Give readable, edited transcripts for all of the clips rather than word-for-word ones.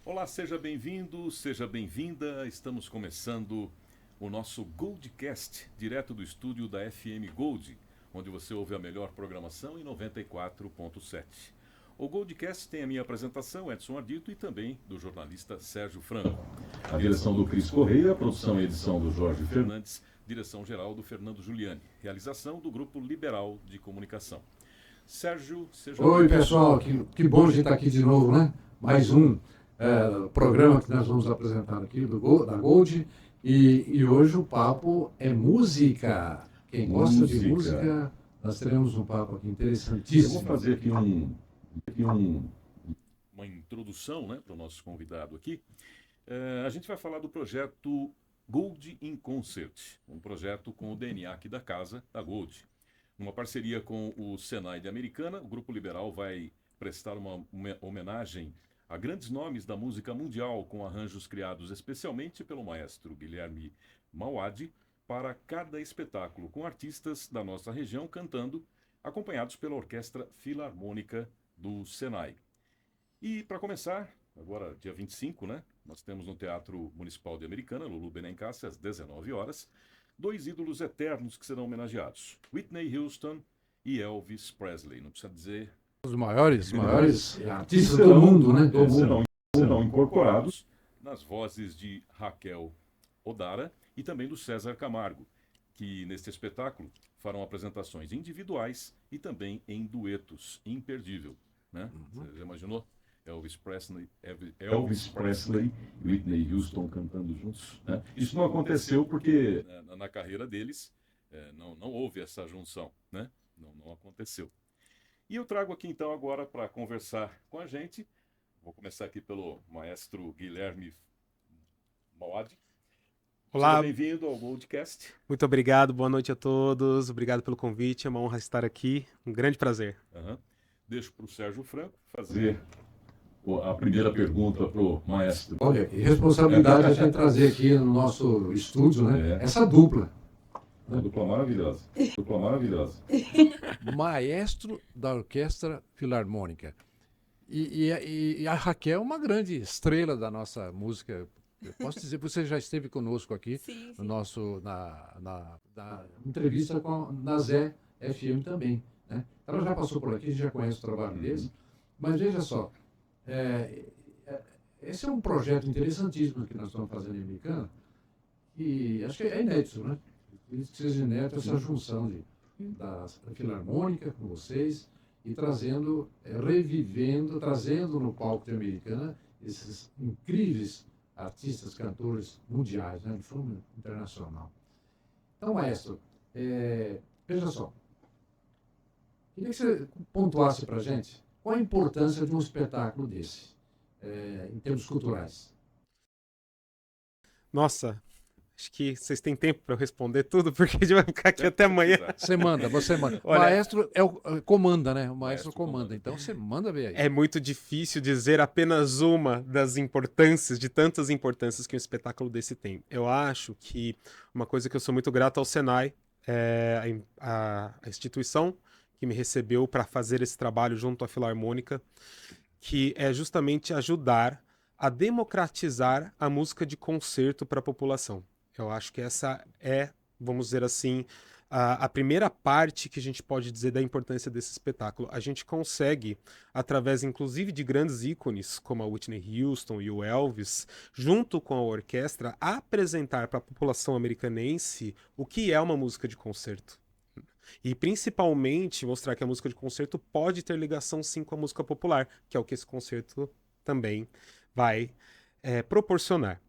Olá, seja bem-vindo, seja bem-vinda. Estamos começando o nosso Goldcast, direto do estúdio da FM Gold, onde você ouve a melhor programação em 94.7. O Goldcast tem a minha apresentação, Edson Ardito, e também do jornalista Sérgio Franco. A direção do Cris Correia, a produção e edição do Jorge Fernandes, direção-geral do Fernando Giuliani, realização do Grupo Liberal de Comunicação. Sérgio, seja Oi, pessoal, que bom a gente estar aqui de novo, né? Mais um programa que nós vamos apresentar aqui da Gold. E hoje o papo é música. Quem gosta de música, nós teremos um papo aqui interessantíssimo. Vamos fazer aqui uma introdução, né, para o nosso convidado aqui. A gente vai falar do projeto Gold in Concert, um projeto com o DNA aqui da casa, da Gold. Numa parceria com o Senai de Americana, o Grupo Liberal vai prestar uma homenagem a grandes nomes da música mundial, com arranjos criados especialmente pelo maestro Guilherme Mauad para cada espetáculo, com artistas da nossa região cantando, acompanhados pela Orquestra Filarmônica do Senai. E para começar, agora dia 25, né, nós temos no Teatro Municipal de Americana, Lulu Benincassi, às 19 horas, dois ídolos eternos que serão homenageados, Whitney Houston e Elvis Presley. Não precisa dizer... Os maiores artistas do mundo, né? Serão incorporados nas vozes de Raquel Odara e também do César Camargo, que neste espetáculo farão apresentações individuais e também em duetos. Imperdível, né? Você já imaginou? Elvis Presley e Whitney Houston cantando juntos, né? Isso não aconteceu porque na carreira deles não houve essa junção, né? Não aconteceu. E eu trago aqui então agora para conversar com a gente, vou começar aqui pelo maestro Guilherme Mauad. Olá. Seja bem-vindo ao Goldcast. Muito obrigado, boa noite a todos, obrigado pelo convite, é uma honra estar aqui, um grande prazer. Deixo para o Sérgio Franco fazer a primeira pergunta para o maestro. Olha, que responsabilidade a gente trazer aqui no nosso estúdio, né? Essa dupla. Uma dupla maravilhosa. Dupla maravilhosa. Maestro da Orquestra Filarmônica. E a Raquel é uma grande estrela da nossa música. Eu posso dizer, você já esteve conosco aqui sim. no nosso na Entrevista na Zé FM também, né? Ela já passou por aqui, a gente já conhece o trabalho deles. Mas veja só, esse é um projeto interessantíssimo que nós estamos fazendo em Americana, e acho que é inédito, né? Que seja inédito essa junção da Filarmônica com vocês e trazendo, trazendo no palco de Americana esses incríveis artistas, cantores mundiais, né, de forma internacional. Então, maestro, veja só, queria que você pontuasse para a gente qual a importância de um espetáculo desse, em termos culturais. Nossa, acho que vocês têm tempo para eu responder tudo, porque a gente vai ficar aqui até amanhã. Você manda. Olha, o maestro comanda, né? O maestro comanda. Então você manda ver aí. É muito difícil dizer apenas uma das importâncias, de tantas importâncias que um espetáculo desse tem. Eu acho que uma coisa que eu sou muito grato ao Senai, a instituição que me recebeu para fazer esse trabalho junto à Filarmônica, que é justamente ajudar a democratizar a música de concerto para a população. Eu acho que essa é, vamos dizer assim, a primeira parte que a gente pode dizer da importância desse espetáculo. A gente consegue, através inclusive de grandes ícones, como a Whitney Houston e o Elvis, junto com a orquestra, apresentar para a população americanense o que é uma música de concerto. E principalmente mostrar que a música de concerto pode ter ligação sim com a música popular, que é o que esse concerto também vai proporcionar.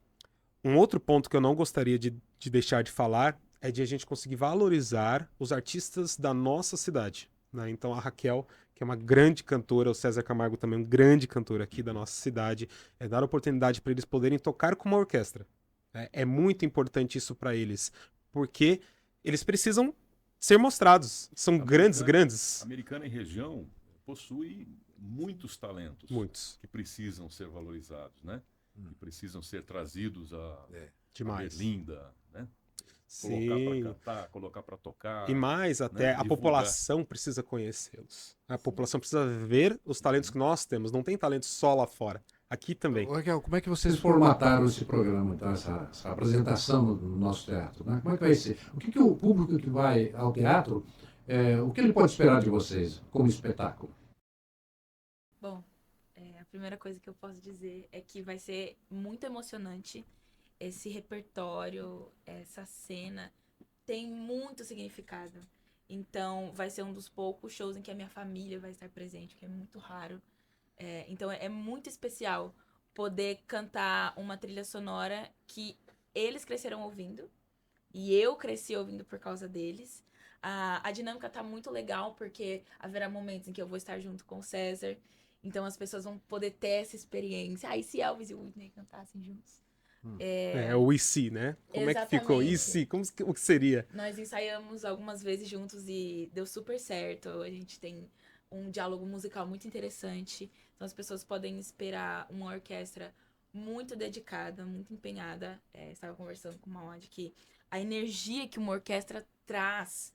Um outro ponto que eu não gostaria de deixar de falar é de a gente conseguir valorizar os artistas da nossa cidade, né? Então a Raquel, que é uma grande cantora, o César Camargo também um grande cantor aqui da nossa cidade, dar oportunidade para eles poderem tocar com uma orquestra. É muito importante isso para eles, porque eles precisam ser mostrados. São grandes. Americana e região possui muitos talentos. Muitos. Que precisam ser valorizados, né? Que precisam ser trazidos a demais. Berlinda, né? Sim. Colocar para cantar, colocar para tocar. E mais até, né? A população precisa conhecê-los. A população precisa ver os talentos que nós temos. Não tem talento só lá fora. Aqui também. Raquel, como é que vocês Vocês formataram esse programa, então, essa apresentação no nosso teatro, né? Como é que vai ser? O que o público que vai ao teatro, o que ele pode esperar de vocês como espetáculo? Bom, a primeira coisa que eu posso dizer é que vai ser muito emocionante. Esse repertório, essa cena, tem muito significado. Então, vai ser um dos poucos shows em que a minha família vai estar presente, que é muito raro. Então, é muito especial poder cantar uma trilha sonora que eles cresceram ouvindo e eu cresci ouvindo por causa deles. A dinâmica tá muito legal, porque haverá momentos em que eu vou estar junto com o César. Então, as pessoas vão poder ter essa experiência. E se Elvis e Whitney cantassem juntos? É o IC, né? Como é que ficou? Exatamente. IC, o que seria? Nós ensaiamos algumas vezes juntos e deu super certo. A gente tem um diálogo musical muito interessante. Então as pessoas podem esperar uma orquestra muito dedicada, muito empenhada. Estava conversando com o Mauad que a energia que uma orquestra traz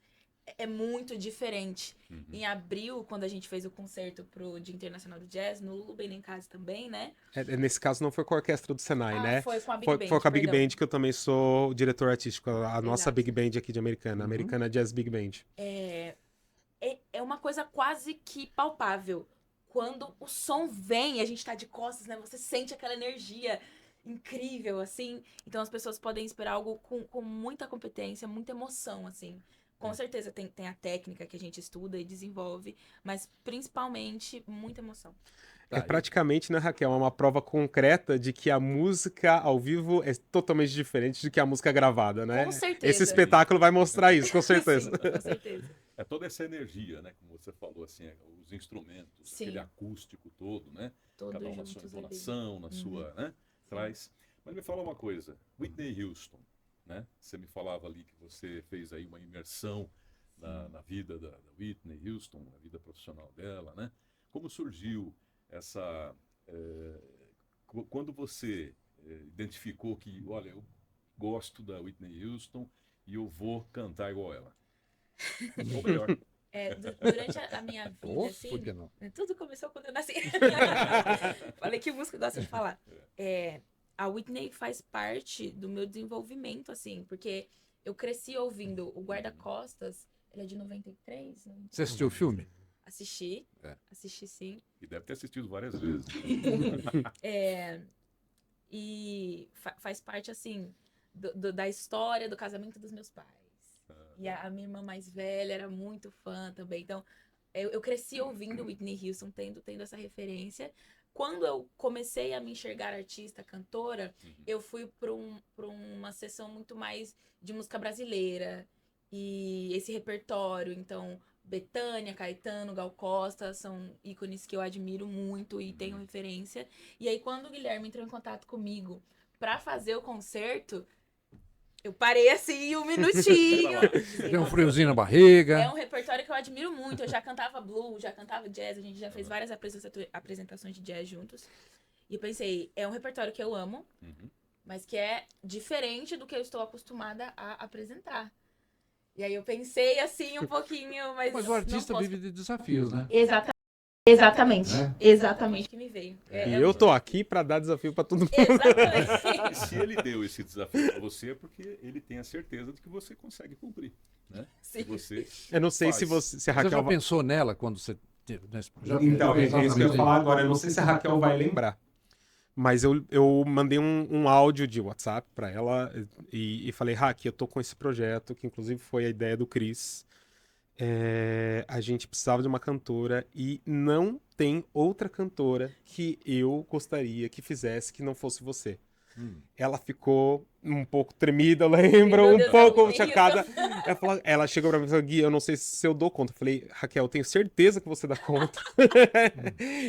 é muito diferente. Uhum. Em abril, quando a gente fez o concerto pro Dia Internacional do Jazz, no Lulu Benincasa também, né? Nesse caso não foi com a orquestra do Senai, né? Foi com a Big Foi, Band, foi com a Big perdão. Band, que eu também sou diretor artístico, a nossa Exato. Big Band aqui de Americana, Uhum. Americana Jazz Big Band. É uma coisa quase que palpável. Quando o som vem e a gente tá de costas, né? Você sente aquela energia incrível, assim. Então as pessoas podem esperar algo com muita competência, muita emoção, assim. Com certeza tem a técnica que a gente estuda e desenvolve, mas principalmente muita emoção. É praticamente, né, Raquel, uma prova concreta de que a música ao vivo é totalmente diferente do que a música gravada, né? Com certeza. Esse espetáculo vai mostrar isso, com certeza. Sim, com certeza. É toda essa energia, né? Como você falou, assim, os instrumentos, Sim. aquele acústico todo, né? Todos Cada um na sua juntos ali. entonação, na sua, né? Traz. Mas me fala uma coisa, Whitney Houston, né? Você me falava ali que você fez aí uma imersão na vida da Whitney Houston, na vida profissional dela, né? Como surgiu essa... quando você identificou que, olha, eu gosto da Whitney Houston e eu vou cantar igual ela. Ou melhor. Durante a minha vida, Por assim, que não? tudo começou quando eu nasci. Falei que música gosta de falar. A Whitney faz parte do meu desenvolvimento, assim, porque eu cresci ouvindo o Guarda-Costas, ele é de 93, né? Você assistiu o filme? Assisti, É. assisti sim. E deve ter assistido várias vezes. E faz parte, assim, da história do casamento dos meus pais. E a minha irmã mais velha era muito fã também. Então, eu cresci ouvindo Whitney Houston, tendo essa referência. Quando eu comecei a me enxergar artista, cantora, eu fui para uma sessão muito mais de música brasileira. E esse repertório, então, Bethânia, Caetano, Gal Costa, são ícones que eu admiro muito e tenho referência. E aí, quando o Guilherme entrou em contato comigo para fazer o concerto, eu parei assim um minutinho. Tem um friozinho na barriga. É um repertório que eu admiro muito. Eu já cantava blues, já cantava jazz, a gente já fez várias apresentações de jazz juntos. E eu pensei, é um repertório que eu amo, mas que é diferente do que eu estou acostumada a apresentar. E aí eu pensei assim um pouquinho, mas o artista não posso... Vive de desafios, né? Exatamente. É. Exatamente que me veio. E eu tô aqui pra dar desafio pra todo mundo. Exatamente. E se ele deu esse desafio para você, é porque ele tem a certeza de que você consegue cumprir, né? Sim. Você Eu não sei se faz. se a Você Raquel já vai... pensou nela quando você teve nesse projeto? Então, é isso que eu ia Exatamente. falar agora. Eu não sei se a Raquel vai lembrar. Mas eu mandei um áudio de WhatsApp pra ela e falei, Raquel, eu tô com esse projeto, que inclusive foi a ideia do Cris. A gente precisava de uma cantora e não tem outra cantora que eu gostaria que fizesse que não fosse você. Ela ficou um pouco tremida, eu lembro, Meu um Deus, pouco Whitney chocada. Ela chegou pra mim e falou, Gui, eu não sei se eu dou conta. Eu falei, Raquel, eu tenho certeza que você dá conta.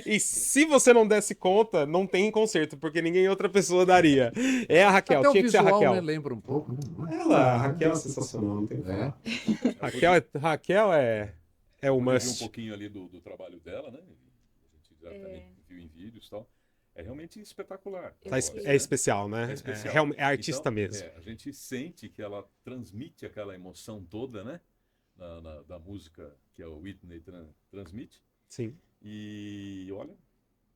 E se você não desse conta, não tem conserto, porque ninguém outra pessoa daria. É a Raquel, Até o tinha que ser a visual, Raquel. né, lembra um pouco. A Raquel é sensacional, não tem o que falar. Raquel é o Eu vi um must. pouquinho ali do trabalho dela, né? A gente já também viu em vídeos e tal. É realmente espetacular. É especial, né? É especial. É artista Então, mesmo. a gente sente que ela transmite aquela emoção toda, né? Da música que a Whitney transmite. Sim. E olha,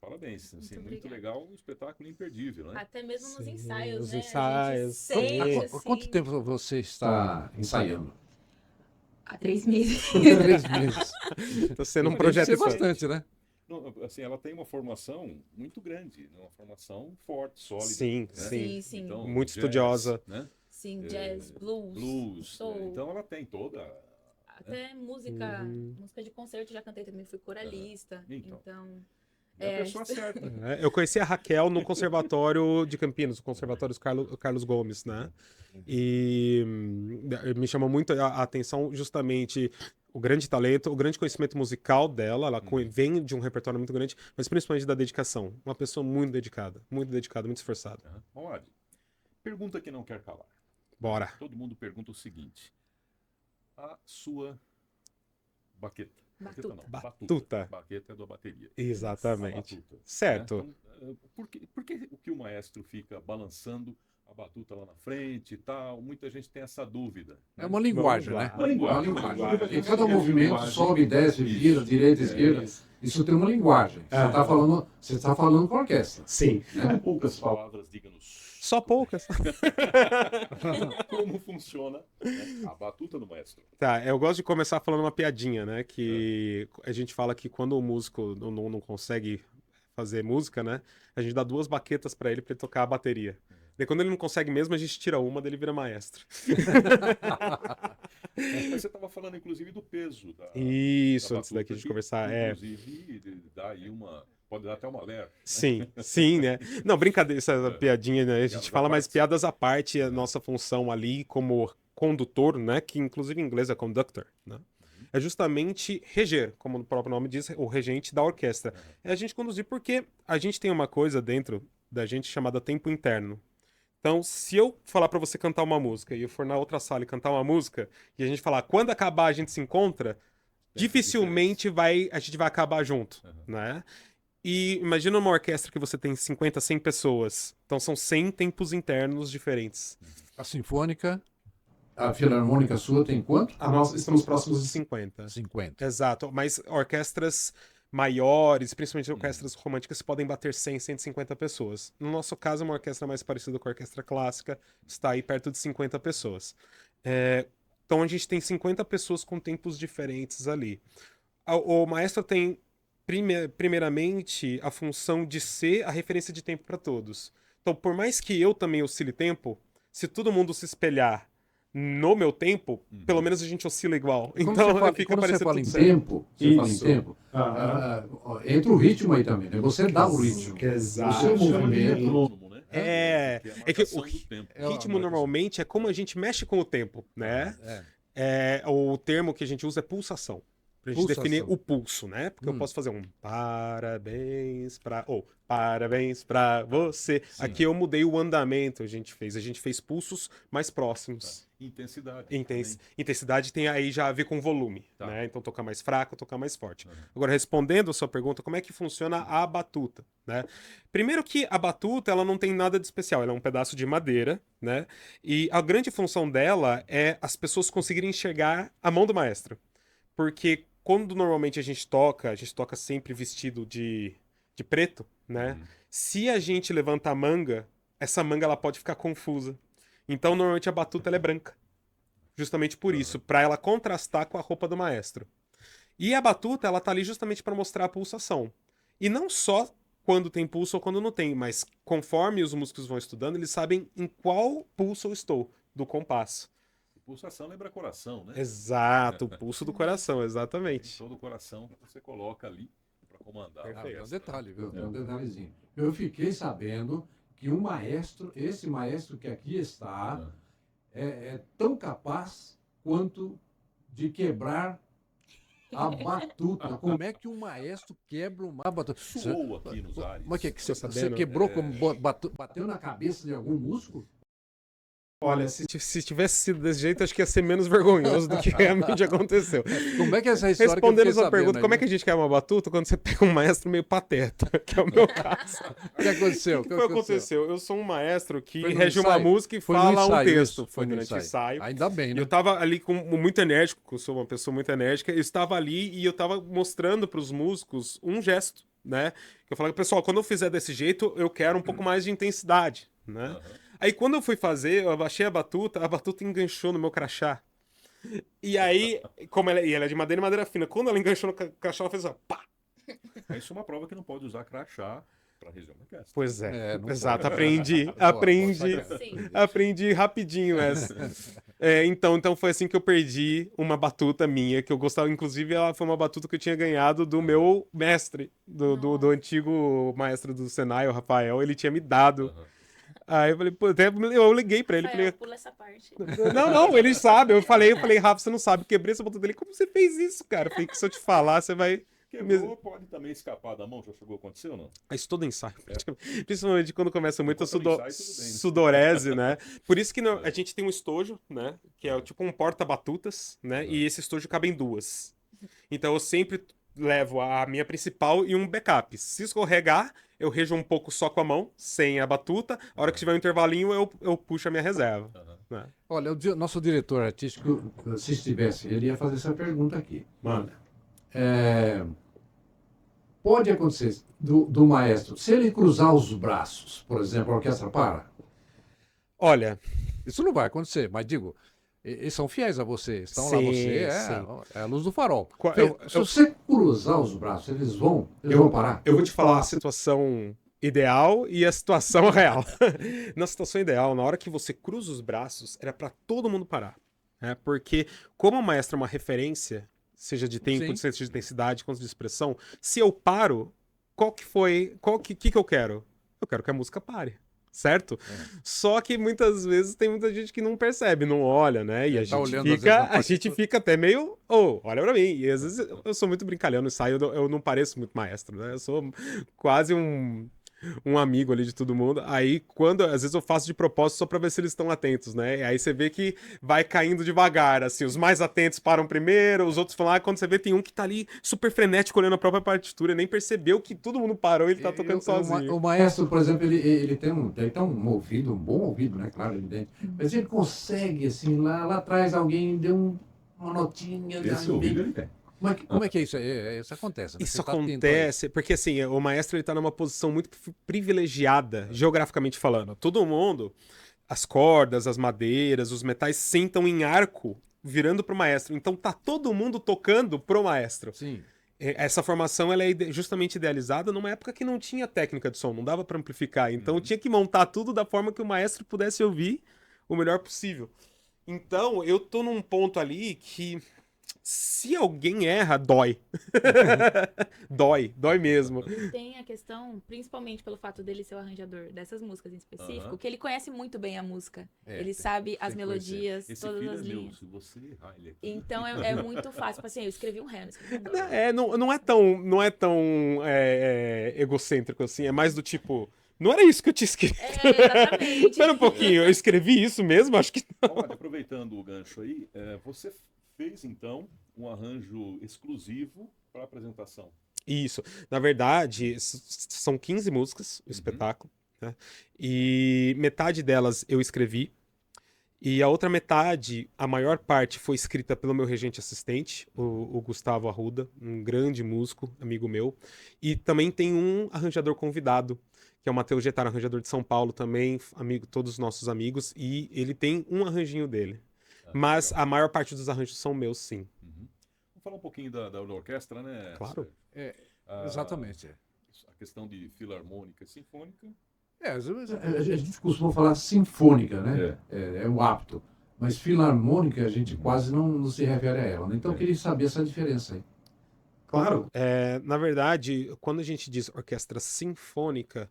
Parabéns. Assim, muito obrigada. legal, um espetáculo imperdível, né? Até mesmo nos Sim, ensaios, os né? ensaios, A gente sente, sim. Há quanto assim, tempo você está ensaiando? Há 3 meses. 3 meses. Tá sendo um Deve projeto ser excelente. bastante, né? Não, assim, ela tem uma formação muito grande, né? Uma formação forte, sólida. Sim, né? sim. Sim. Então, Muito jazz, estudiosa. né? Sim, jazz, blues, Blues. Né? soul. Então ela tem toda. Até música, Uhum. música de concerto já cantei também, fui coralista. Então. Então, É a pessoa certa. Eu conheci a Raquel no Conservatório de Campinas, o Conservatório Carlos Gomes, né? E me chamou muito a atenção justamente o grande talento, o grande conhecimento musical dela. Ela vem de um repertório muito grande, mas principalmente da dedicação. Uma pessoa muito dedicada, muito esforçada. Vamos lá. Pergunta que não quer calar. Bora. Todo mundo pergunta o seguinte: a sua baqueta. Batuta. Não, Batuta. Baqueta é da bateria. Exatamente. A batuta, Certo. né? Então, por que o que o maestro fica balançando a batuta lá na frente e tal? Muita gente tem essa dúvida. É uma linguagem, Vamos né? lá. Uma linguagem. Uma linguagem. Porque cada movimento sobe, desce, vira, direita, esquerda. Isso tem uma linguagem. Você está falando com a orquestra. Sim. Em poucas palavras, diga-nos Só poucas. como funciona, né, a batuta do maestro. Tá, eu gosto de começar falando uma piadinha, né? Que a gente fala que quando o músico não consegue fazer música, né? A gente dá 2 baquetas pra ele tocar a bateria. Daí quando ele não consegue mesmo, a gente tira uma, daí ele vira maestro. Mas você estava falando, inclusive, do peso da Isso, da antes daqui a gente que, conversar. inclusive, dá aí pode dar até uma lera. Sim, né? Não, brincadeira, essa piadinha, né? A gente Piadas fala à mais parte. piadas à parte, a nossa função ali como condutor, né? Que inclusive em inglês é conductor, né? É justamente reger, como o próprio nome diz, o regente da orquestra. É a gente conduzir porque a gente tem uma coisa dentro da gente chamada tempo interno. Então, se eu falar pra você cantar uma música e eu for na outra sala e cantar uma música e a gente falar quando acabar a gente se encontra, dificilmente a gente vai acabar junto, né? E imagina uma orquestra que você tem 50, 100 pessoas. Então são 100 tempos internos diferentes. A sinfônica, A filarmônica sua tem quanto? Nós estamos próximos de 50. 50. Exato, mas orquestras maiores, principalmente orquestras românticas, podem bater 100, 150 pessoas. No nosso caso, uma orquestra mais parecida com a orquestra clássica está aí perto de 50 pessoas. Então a gente tem 50 pessoas com tempos diferentes ali. O maestro tem, primeiramente, a função de ser a referência de tempo para todos. Então, por mais que eu também oscile tempo, se todo mundo se espelhar no meu tempo, pelo menos a gente oscila igual. Então fica quando você parecendo fala em tudo certo. Tempo, você fala em Isso. tempo, entra o ritmo aí também, né? Você dá o ritmo. Exato. O seu Chama de movimento. metrônomo, né? É que marcação o do tempo. ritmo normalmente é como a gente mexe com o tempo, né? O termo que a gente usa é pulsação. Pra gente Pulsação. definir o pulso, né? Porque eu posso fazer um parabéns ou parabéns pra você. Sim. Aqui eu mudei o andamento, a gente fez pulsos mais próximos. Intensidade. Intensidade tem aí já a ver com volume, Tá. né? Então tocar mais fraco, tocar mais forte. Agora, respondendo a sua pergunta, como é que funciona a batuta, né? Primeiro que a batuta, ela não tem nada de especial, ela é um pedaço de madeira, né? E a grande função dela é as pessoas conseguirem enxergar a mão do maestro. Porque quando normalmente a gente toca sempre vestido de preto, né? Se a gente levanta a manga, essa manga ela pode ficar confusa. Então, normalmente a batuta ela é branca. Justamente por isso, para ela contrastar com a roupa do maestro. E a batuta, ela tá ali justamente para mostrar a pulsação. E não só quando tem pulso ou quando não tem, mas conforme os músicos vão estudando, eles sabem em qual pulso eu estou do compasso. Pulsação lembra coração, né? Exato, o pulso do coração, exatamente. Todo o coração que você coloca ali para comandar. Perfeito. É um detalhe, viu? É um detalhezinho. Eu fiquei sabendo que esse maestro que aqui está, é tão capaz quanto de quebrar a batuta. Como é que um maestro quebra uma batuta? Suou aqui nos ares. Como é que você sabendo? quebrou como batuta? Bateu na cabeça de algum músculo? Olha, se tivesse sido desse jeito, acho que ia ser menos vergonhoso do que realmente aconteceu. Como é que é essa história Respondendo que a eu sua fiquei pergunta, sabendo como é aí, que a gente quer uma batuta quando você pega um maestro meio pateta, que é o meu caso. O que aconteceu? O que foi aconteceu? Eu sou um maestro que Foi no rege uma ensaio? música e Foi no fala um ensaio, texto. isso? Foi no durante o ensaio. Ainda bem, E né? eu tava ali muito enérgico, eu sou uma pessoa muito enérgica, eu estava ali e eu tava mostrando para os músicos um gesto, né? Eu falava, pessoal, quando eu fizer desse jeito, eu quero um pouco mais de intensidade, né? Aham. Aí quando eu fui fazer, eu abaixei a batuta enganchou no meu crachá. E aí, como ela é de madeira e madeira fina, quando ela enganchou no crachá, ela fez assim, pá! Isso é uma prova que não pode usar crachá para região da orquestra. Pois é, não exato, pode. aprendi, Boa, boa aprendi, sacada. Sim. aprendi rapidinho essa. Então foi assim que eu perdi uma batuta minha, que eu gostava, inclusive ela foi uma batuta que eu tinha ganhado do meu mestre, do antigo maestro do Senai, o Rafael, ele tinha me dado. Aham. Aí eu falei, pô, até eu liguei pra ele, Rafael, falei, pula essa parte. não, ele sabe, eu falei, Rafa, você não sabe, quebrei essa batuta dele, como você fez isso, cara? Eu falei, que se eu te falar, você vai... Quebrou, pode também escapar da mão, já chegou a acontecer ou não? Isso todo ensaio, praticamente. Principalmente quando começa muito a Enquanto no ensaio, tudo bem, né? sudorese, né? Por isso que a gente tem um estojo, né? Que é tipo um porta-batutas, né? E esse estojo cabe em duas. Então eu sempre levo a minha principal e um backup. Se escorregar, eu rejo um pouco só com a mão, sem a batuta. A hora que tiver um intervalinho, eu puxo a minha reserva. Aham. Né? Olha, nosso diretor artístico, Se estivesse, ele ia fazer essa pergunta aqui. Manda. Pode acontecer do maestro, se ele cruzar os braços, por exemplo, a orquestra para? Olha, isso não vai acontecer, mas digo, eles são fiéis a você, estão lá, Sim, você sim. é a luz do farol. Se você cruzar os braços, eles vão parar? eu vou te falar a situação ideal e a situação real. Na situação ideal, na hora que você cruza os braços, era pra todo mundo parar. Né? Porque, como o maestro é uma referência, seja de tempo, Sim. seja de intensidade, quanto de expressão, se eu paro, qual que eu quero? Eu quero que a música pare. Certo? Só que muitas vezes tem muita gente que não percebe, não olha, né? E a Tá gente olhando, às vezes, fica, na a partitura. gente fica até meio, olha pra mim. E às vezes eu sou muito brincalhão no ensaio, eu não pareço muito maestro, né? Eu sou quase um amigo ali de todo mundo. Aí, às vezes eu faço de propósito só pra ver se eles estão atentos, né? E aí você vê que vai caindo devagar, assim, os mais atentos param primeiro, os outros falam, quando você vê, tem um que tá ali super frenético olhando a própria partitura, nem percebeu que todo mundo parou, ele tá tocando sozinho. O maestro, por exemplo, ele tem um ouvido, um bom ouvido, né? Claro, evidente. Mas ele consegue, assim, lá atrás alguém deu uma notinha. Esse ouvido ele tem. Como é que é isso? Isso acontece, né? Isso Você tá atento a acontece, porque assim, o maestro ele tá numa posição muito privilegiada, geograficamente falando. Todo mundo, as cordas, as madeiras, os metais sentam em arco, virando pro maestro. Então tá todo mundo tocando pro maestro. Sim. Essa formação ela é justamente idealizada numa época que não tinha técnica de som, não dava para amplificar. Então tinha que montar tudo da forma que o maestro pudesse ouvir o melhor possível. Então eu tô num ponto ali que se alguém erra, dói. Dói mesmo. Tem a questão, principalmente pelo fato dele ser o arranjador dessas músicas em específico, Aham. que ele conhece muito bem a música. É, ele tem- sabe as tem que melodias, Esse todas filho as é meu, linhas. se você errar, ele é aqui. Então é muito fácil. Tipo assim, eu escrevi um ré, não escrevi um dó. Não é tão egocêntrico assim, é mais do tipo, não era isso que eu tinha escrito. Exatamente. Espera um pouquinho, eu escrevi isso mesmo? Acho que Olha, aproveitando o gancho aí, você fez então um arranjo exclusivo para a apresentação. Isso. Na verdade, são 15 músicas, o espetáculo, né? E metade delas eu escrevi. E a outra metade, a maior parte, foi escrita pelo meu regente assistente, o Gustavo Arruda, um grande músico, amigo meu. E também tem um arranjador convidado, que é o Matheus Getaro, arranjador de São Paulo também, amigo, todos os nossos amigos. E ele tem um arranjinho dele. Mas Legal. a maior parte dos arranjos são meus, sim. Uhum. Vamos falar um pouquinho da orquestra, né? Claro. Sérgio? Exatamente. A questão de filarmônica e sinfônica. A gente costuma falar sinfônica, né? É o apto. Mas filarmônica a gente quase não se refere a ela, né? Então eu queria saber essa diferença aí. Claro. Na verdade, quando a gente diz orquestra sinfônica,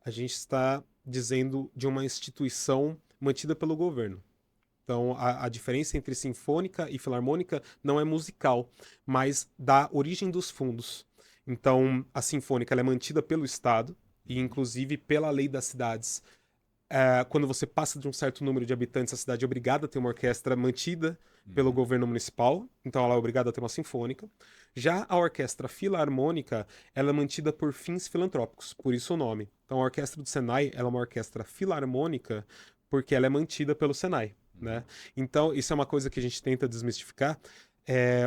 a gente está dizendo de uma instituição mantida pelo governo. Então, a diferença entre sinfônica e filarmônica não é musical, mas da origem dos fundos. Então, a sinfônica ela é mantida pelo Estado e, inclusive, pela lei das cidades. Quando você passa de um certo número de habitantes, a cidade é obrigada a ter uma orquestra mantida pelo governo municipal, então ela é obrigada a ter uma sinfônica. Já a orquestra filarmônica, ela é mantida por fins filantrópicos, por isso o nome. Então a orquestra do Senai, ela é uma orquestra filarmônica porque ela é mantida pelo Senai, né? Então isso é uma coisa que a gente tenta desmistificar.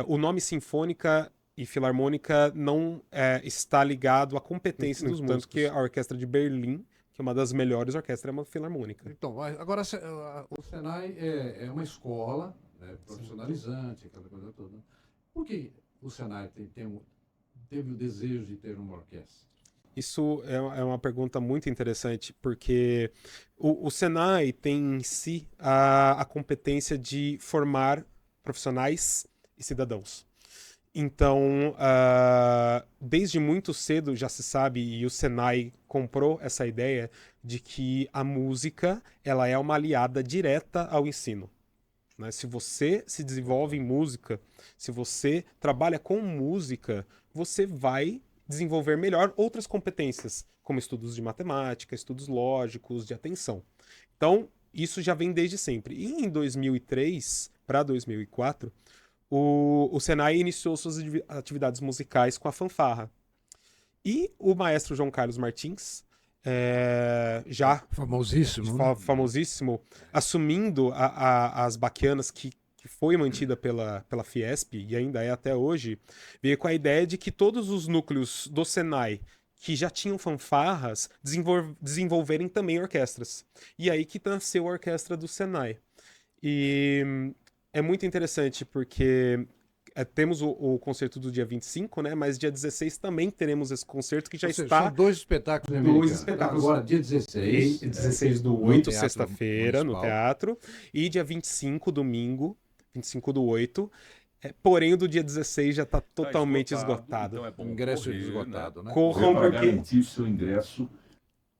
O nome sinfônica E filarmônica não está ligado à competência dos músicos. Tanto que a Orquestra de Berlim, que é uma das melhores orquestras, é uma filarmônica. Então, agora o Senai é uma escola, né, profissionalizante, aquela coisa toda. Por que o Senai teve o desejo de ter uma orquestra? Isso é uma pergunta muito interessante, porque o Senai tem em si a competência de formar profissionais e cidadãos. Então, desde muito cedo já se sabe, e o Senai comprou essa ideia, de que a música ela é uma aliada direta ao ensino. Né? Se você se desenvolve em música, se você trabalha com música, você vai desenvolver melhor outras competências, como estudos de matemática, estudos lógicos, de atenção. Então, isso já vem desde sempre. E em 2003 para 2004, o Senai iniciou suas atividades musicais com a fanfarra. E o maestro João Carlos Martins, já famosíssimo, assumindo as baquianas que foi mantida pela Fiesp e ainda é até hoje, veio com a ideia de que todos os núcleos do Senai que já tinham fanfarras desenvolverem também orquestras. E aí que nasceu a orquestra do Senai. E é muito interessante porque temos o concerto do dia 25, né? Mas dia 16 também teremos esse concerto que já está... São dois espetáculos. Dois espetáculos. Agora, dia 16. 16 do 8, sexta-feira, no teatro. E dia 25, domingo, 25 do 8. Porém, o do dia 16 já está totalmente esgotado. Então é bom ingresso esgotado, né? Corram para porque... garantir o seu ingresso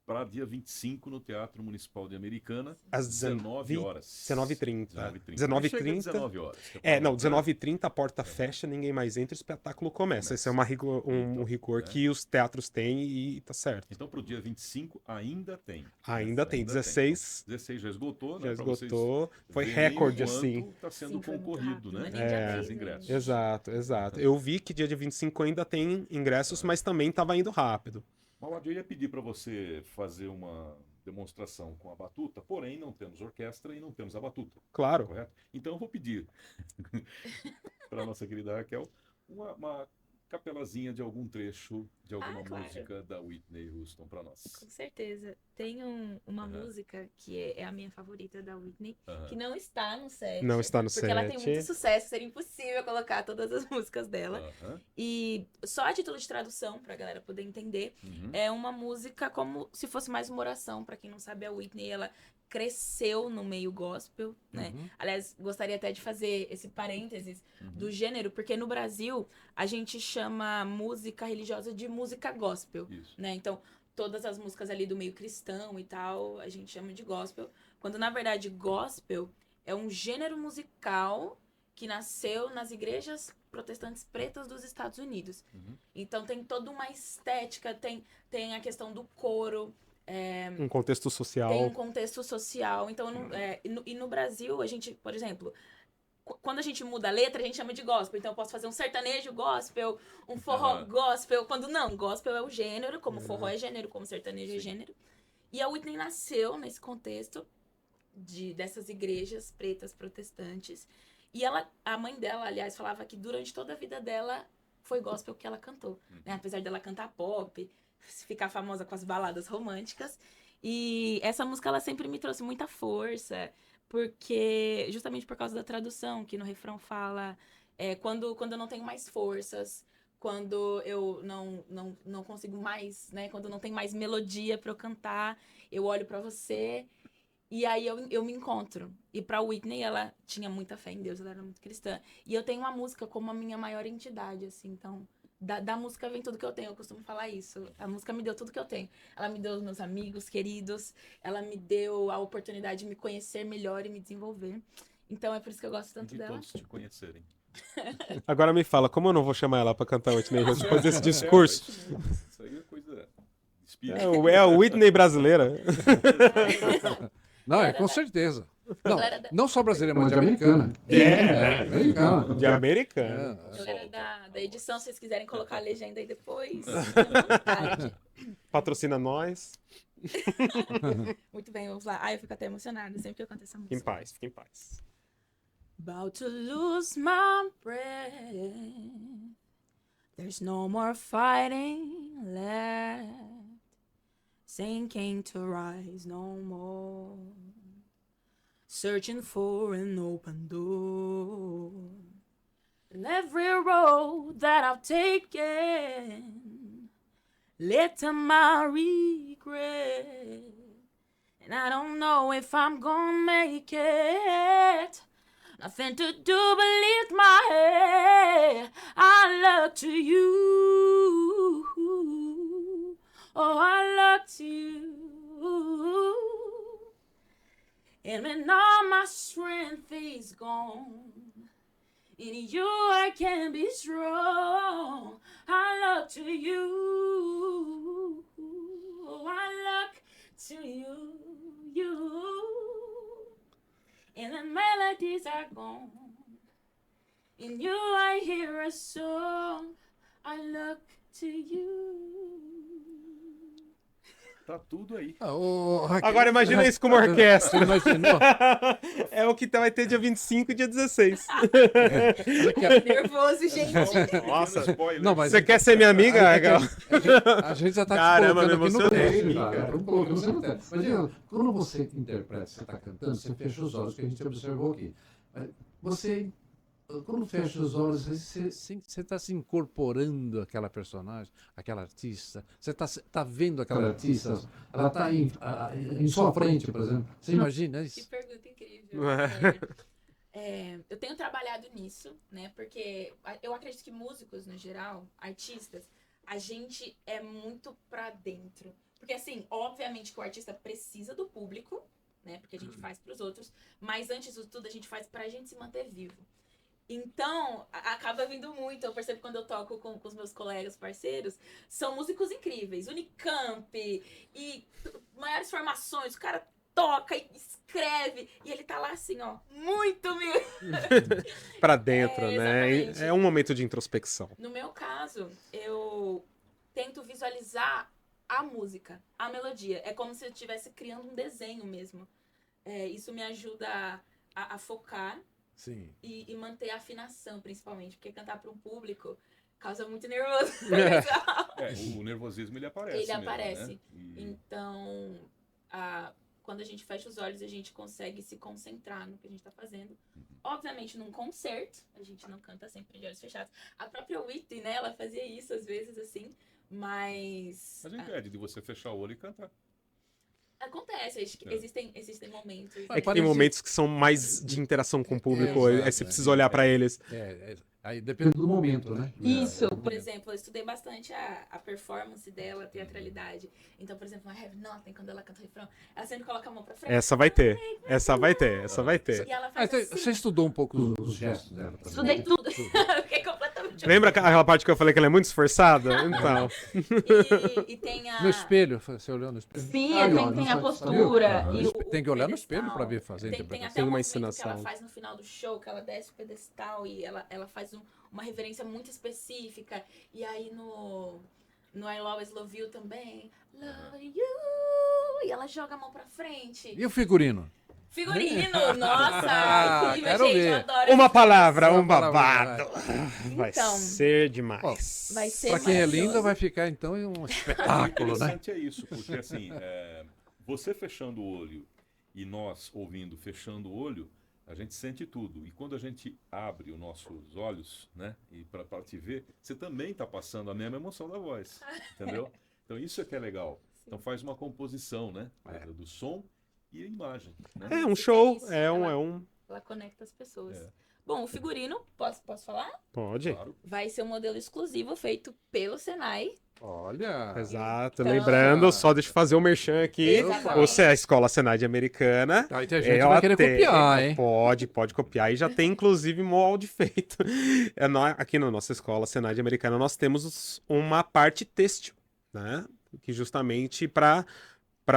para dia 25 no Teatro Municipal de Americana, às 19 horas. 19h30. 19h30. 19 horas. 19h30 a porta fecha, ninguém mais entra, o espetáculo começa. Esse é um rigor que os teatros têm e tá certo. Então, para o dia 25 ainda tem. Ainda tem. 16 já esgotou, né? Já esgotou. Foi recorde, assim. Está sendo concorrido, né? Os ingressos. Exato. Eu vi que dia de 25 ainda tem ingressos, mas também estava indo rápido. Mauad, eu ia pedir para você fazer uma demonstração com a batuta, porém não temos orquestra e não temos a batuta. Claro. Correto? Então eu vou pedir para a nossa querida Raquel uma capelazinha de algum trecho de alguma música da Whitney Houston para nós. Com certeza. Tem uma música que é a minha favorita da Whitney, que não está no set. Não está no porque set. Ela tem muito sucesso, seria impossível colocar todas as músicas dela. E só a título de tradução, pra galera poder entender, é uma música como se fosse mais uma oração. Pra quem não sabe, a Whitney, ela cresceu no meio gospel, né? Aliás, gostaria até de fazer esse parênteses do gênero, porque no Brasil a gente chama música religiosa de música gospel, né? Então, todas as músicas ali do meio cristão e tal, a gente chama de gospel, quando na verdade gospel é um gênero musical que nasceu nas igrejas protestantes pretas dos Estados Unidos. Então tem toda uma estética, tem a questão do coro, um contexto social. Tem um contexto social. Então, no Brasil, a gente, por exemplo, quando a gente muda a letra, a gente chama de gospel. Então, eu posso fazer um sertanejo gospel, um forró gospel. Quando não, gospel é o gênero, como forró é gênero, como sertanejo é gênero. E a Whitney nasceu nesse contexto dessas igrejas pretas protestantes. E a mãe dela, aliás, falava que durante toda a vida dela foi gospel que ela cantou. Né? Apesar dela cantar pop, ficar famosa com as baladas românticas. E essa música, ela sempre me trouxe muita força, porque justamente por causa da tradução, que no refrão fala quando eu não tenho mais forças, quando eu não consigo mais, né? Quando não tem mais melodia pra eu cantar, eu olho pra você e aí eu me encontro. E pra Whitney, ela tinha muita fé em Deus, ela era muito cristã. E eu tenho a música como a minha maior entidade, assim, então... Da música vem tudo que eu tenho, eu costumo falar isso. A música me deu tudo que eu tenho. Ela me deu os meus amigos queridos, ela me deu a oportunidade de me conhecer melhor e me desenvolver. Então é por isso que eu gosto tanto de dela. Todos te conhecerem. Agora me fala, como eu não vou chamar ela pra cantar Whitney Houston depois desse discurso? Isso aí é coisa de espírito. É a Whitney brasileira. Não, com certeza. Não só brasileira, mas de americana. Americana. De americana. Galera da edição, se vocês quiserem colocar a legenda aí depois, fica à vontade. Patrocina nós. Muito bem, vamos lá. Eu fico até emocionada sempre que eu canto essa música. Fique em paz. About to lose my breath, There's no more fighting left. Sinking to rise no more. Searching for an open door. And every road that I've taken led to my regret. And I don't know if I'm gonna make it. Nothing to do but lift my head. I look to you. Oh, I look to you. And when all my strength is gone, in you I can be strong. I look to you. Oh, I look to you. And the melodies are gone. In you I hear a song. I look to you. Tá tudo aí. Raquel, Agora imagina isso com uma orquestra. Imaginou? É o que vai ter dia 25 e dia 16. Nervoso, gente. Nossa. Spoiler. Não, mas Você quer ser minha amiga, Raquel? a gente já tá Caramba, te colocando me aqui no emocionei. teste. Você não tem. Imagina, quando você interpreta, você está cantando, você fecha os olhos, que a gente observou aqui. Você, quando fecha os olhos, você Você está se incorporando àquela personagem, àquela artista. Você está vendo aquela artista. ela está em sua frente, por exemplo. Você imagina Que isso? pergunta incrível. Eu tenho trabalhado nisso, né? Porque eu acredito que músicos, no geral, artistas, a gente é muito pra dentro. Porque, assim, obviamente que o artista precisa do público, né? Porque a gente faz pros outros. Mas, antes de tudo, a gente faz pra gente se manter vivo. Então, acaba vindo muito. Eu percebo quando eu toco com os meus colegas parceiros, são músicos incríveis. Unicamp e maiores formações. O cara toca e escreve. E ele tá lá assim, ó, muito mesmo. Pra dentro, É, né? exatamente. É um momento de introspecção. No meu caso, eu tento visualizar a música, a melodia. É como se eu estivesse criando um desenho mesmo. Isso me ajuda a focar Sim. e manter a afinação, principalmente. Porque cantar para um público causa muito nervoso. O nervosismo ele aparece. Ele mesmo, aparece. Né? Então, quando a gente fecha os olhos, a gente consegue se concentrar no que a gente tá fazendo. Obviamente, num concerto, a gente não canta sempre de olhos fechados. A própria Whitney, né, ela fazia isso às vezes, assim, mas... Mas impede de você fechar o olho e cantar. Acontece, acho que existem momentos. É que tem momentos que são mais de interação com o público, Exato, aí você precisa olhar pra eles. Aí Depende depende do momento, né? Isso, por exemplo, eu estudei bastante a performance dela, a teatralidade. Então, por exemplo, I Have Nothing, quando ela canta o refrão, ela sempre coloca a mão pra frente. Essa vai ter. Essa vai ter. Essa vai ter. E ela faz assim. você estudou um pouco Os gestos dela também. Estudei tudo. Fiquei completamente... Lembra aquela parte que eu falei que ela é muito esforçada? Então. E tem a... no espelho. Você olhou no espelho? Sim, ó, tem a não postura. sabe- E Tem que olhar no pedestal. espelho para ver fazer a Tem interpretação. até Tem um uma movimento que encenação. ela faz no final do show, que ela desce o pedestal e ela faz uma reverência muito específica. E aí no I Always Love You também, Love You, e ela joga a mão pra frente. E o figurino? Figurino, nossa, incrível, quero gente, ver. eu adoro. Uma essa palavra, Uma um palavra, babado. Vai Então. ser demais. Vai ser Para quem é maravilhoso. linda, vai ficar então um O espetáculo, né? interessante é isso, porque assim, você fechando o olho e nós ouvindo fechando o olho, a gente sente tudo. E quando a gente abre os nossos olhos, né, e para te ver, você também está passando a mesma emoção da voz, entendeu? Então isso é que é legal. Então faz uma composição, né, do som e a imagem. Né? É um show, isso, é ela- um. Ela conecta as pessoas. É. Bom, o figurino, posso falar? Pode. Claro. Vai ser um modelo exclusivo feito pelo Senai. Olha. Exato. Então- Lembrando, só deixa eu fazer o merchan aqui. Exatamente. Você é a Escola Senai Americana. Aí tem gente que Ela vai querer tem- copiar, hein? Pode copiar. E já tem, inclusive, molde feito. Aqui na nossa Escola Senai Americana, nós temos uma parte têxtil, né? Que justamente para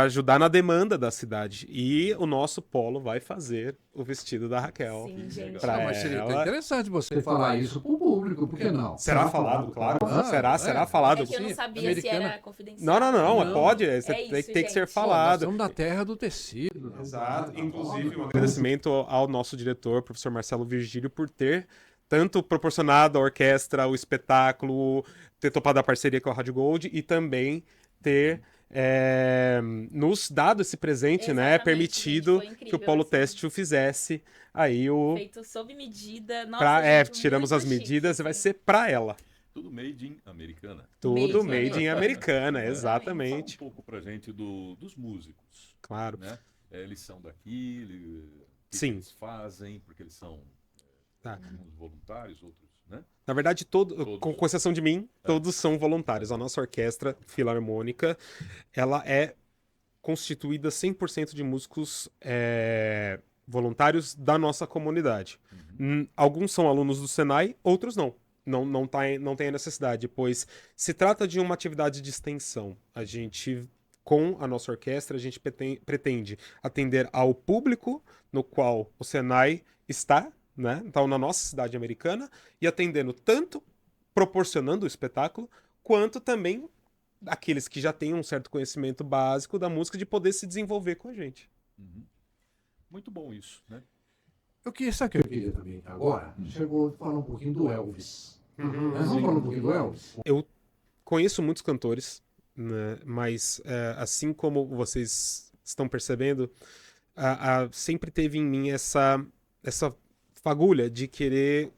ajudar na demanda da cidade. E o nosso polo vai fazer o vestido da Raquel. Sim, gente. Pra Mas seria ela. interessante você Você falar isso pro público, por que não? Será falado, claro. Ah, Será é. falado. É que eu não Sim, sabia americana. se era confidencial. Não, pode. Você É tem isso, que ser gente. Pô, nós falado. estamos na terra do tecido. né? Exato. Inclusive, um agradecimento ao nosso diretor, professor Marcelo Virgílio, por ter tanto proporcionado à orquestra, o espetáculo, ter topado a parceria com a Rádio Gold e também ter nos dado esse presente, né? Exatamente, Permitido gente, foi que o incrível, Polo assim. Têxtil fizesse aí o... Feito sob medida. Nossa, gente, tiramos muito as chique, medidas e vai assim. ser pra ela. Tudo made in Americana. Tudo Made in made em Americana, Exatamente. exatamente. Fala um pouco pra gente dos músicos, Claro. né? Eles são daqui, o que Sim. eles fazem, porque eles são Tá. uns voluntários, outros, né? Na verdade, Todos. com exceção de mim, todos são voluntários. A nossa orquestra filarmônica, ela é constituída 100% de músicos voluntários da nossa comunidade. Alguns são alunos do Senai, outros não. Não tem a necessidade, pois se trata de uma atividade de extensão. A gente, com a nossa orquestra, a gente pretende atender ao público no qual o Senai está, né? Então, na nossa cidade americana, e atendendo tanto, proporcionando o espetáculo, quanto também aqueles que já têm um certo conhecimento básico da música de poder se desenvolver com a gente. Uhum. Muito bom isso, né? Sabe o que eu queria também agora? Chegou a falar um pouquinho do Elvis. Uhum. Vamos falar um pouquinho do Elvis? Eu conheço muitos cantores, né, mas assim como vocês estão percebendo, sempre teve em mim essa fagulha de querer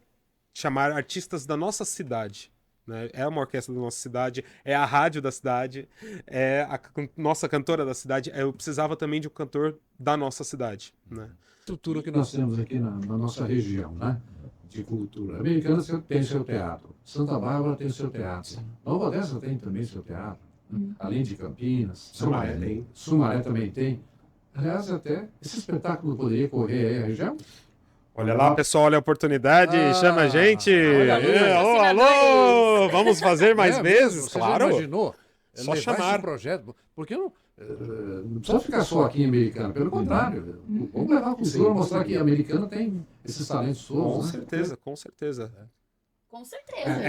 chamar artistas da nossa cidade. Né? É uma orquestra da nossa cidade, é a rádio da cidade, é a nossa cantora da cidade. Eu precisava também de um cantor da nossa cidade. Né? Estrutura que nós temos aqui na nossa região, né? De cultura. Americana tem seu teatro. Santa Bárbara tem seu teatro. Nova Odessa tem também seu teatro. Além de Campinas. Sumaré tem. Sumaré também tem. Aliás, até esse espetáculo poderia correr aí a região? Olha lá, pessoal, olha a oportunidade, chama a gente. olha aí, Alô, patrocinadores. alô, vamos fazer mais vezes, Você claro. já imaginou? Só levar chamar. esse projeto? Porque não... Não precisa ficar só aqui em Americana, pelo contrário. Vamos levar a cultura, mostrar que a Americana tem esses talentos Com todos. Né? certeza, com certeza. Com certeza.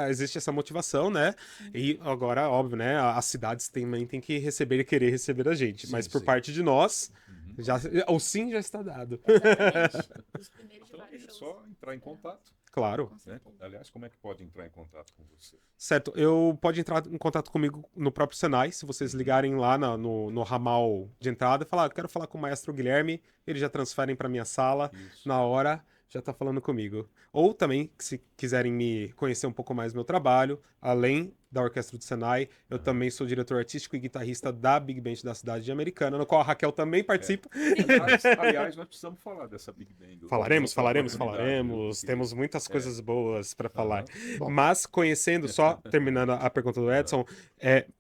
Existe essa motivação, né? E agora, óbvio, né? As cidades também têm que receber e querer receber a gente. Sim, mas por sim. parte de nós, o sim já está dado. Exatamente. Os primeiros de Então é vários shows. só entrar em contato. Claro. Com Né? certeza. Aliás, como é que pode entrar em contato com você? Certo, pode entrar em contato comigo no próprio Senai, se vocês ligarem lá no ramal de entrada e falar, eu quero falar com o maestro Guilherme, eles já transferem para minha sala, Isso. na hora já tá falando comigo. Ou também, se quiserem me conhecer um pouco mais do meu trabalho, além da Orquestra do Senai, eu também sou diretor artístico e guitarrista da Big Band da cidade de Americana, no qual a Raquel também participa. Aliás, nós precisamos falar dessa Big Bang. Falaremos. Oportunidade, Temos muitas coisas boas para falar. Aham. Mas conhecendo, só terminando a pergunta do Edson,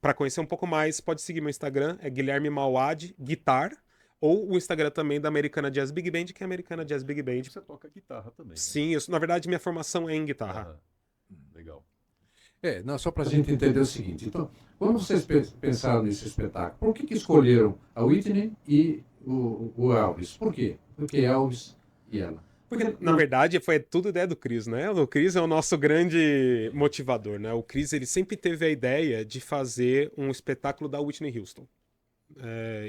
para conhecer um pouco mais, pode seguir meu Instagram, é Guilherme Mauad Guitar, ou o Instagram também da Americana Jazz Big Band, que é Americana Jazz Big Band. Você toca guitarra também. Né? Sim, na verdade minha formação é em guitarra. Aham. Legal. Não, só para Para a gente entender o seguinte, então, quando vocês pensaram nesse espetáculo, por que escolheram a Whitney e o Elvis? Por quê? Porque Elvis e ela. Porque, na verdade, foi tudo ideia do Chris, né? O Chris é o nosso grande motivador, né? O Chris, ele sempre teve a ideia de fazer um espetáculo da Whitney Houston.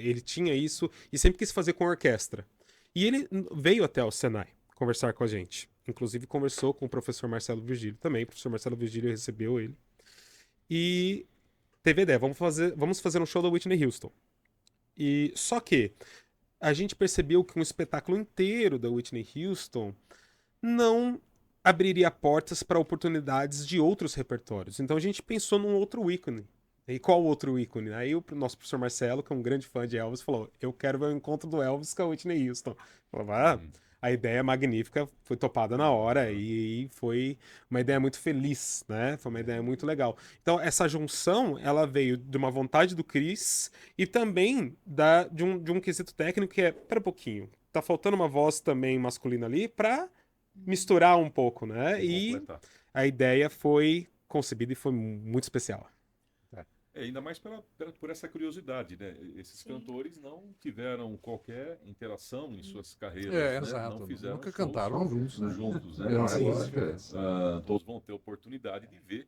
Ele tinha isso e sempre quis fazer com orquestra. E ele veio até o Senai conversar com a gente. Inclusive conversou com o professor Marcelo Virgílio também. O professor Marcelo Virgílio recebeu ele. E teve a ideia, vamos fazer um show da Whitney Houston. E só que a gente percebeu que um espetáculo inteiro da Whitney Houston não abriria portas para oportunidades de outros repertórios. Então a gente pensou num outro ícone. E qual outro ícone? Aí o nosso professor Marcelo, que é um grande fã de Elvis, falou, eu quero ver o encontro do Elvis com a Whitney Houston. Falou, a ideia magnífica, foi topada na hora e foi uma ideia muito feliz, né? Foi uma ideia muito legal. Então, essa junção, ela veio de uma vontade do Chris e também de um quesito técnico que pera um pouquinho, tá faltando uma voz também masculina ali pra misturar um pouco, né? E Completar. a ideia foi concebida e foi muito especial. Ainda mais por essa curiosidade, né? Esses cantores não tiveram qualquer interação em suas carreiras, né? Exato. Não fizeram Nunca shows cantaram juntos, né? juntos, né? Viram Agora, essa diferença. todos vão ter oportunidade de ver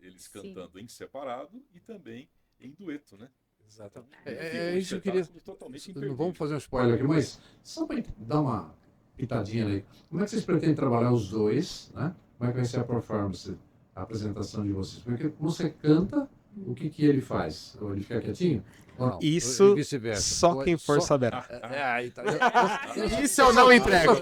eles Sim. cantando em separado e também em dueto, né? Exatamente. Fica um Isso eu queria... espetáculo totalmente Não vamos imperdível. fazer um Olha spoiler aqui, aqui, mas só para dar uma pitadinha aí. Como é que vocês pretendem trabalhar os dois, né? Como é que vai ser a performance, a apresentação de vocês? Porque você canta, o que que ele faz? Ou ele fica quietinho? Ou não? Isso E vice-versa. só quem for saber. Aí tá. Isso eu não entrego.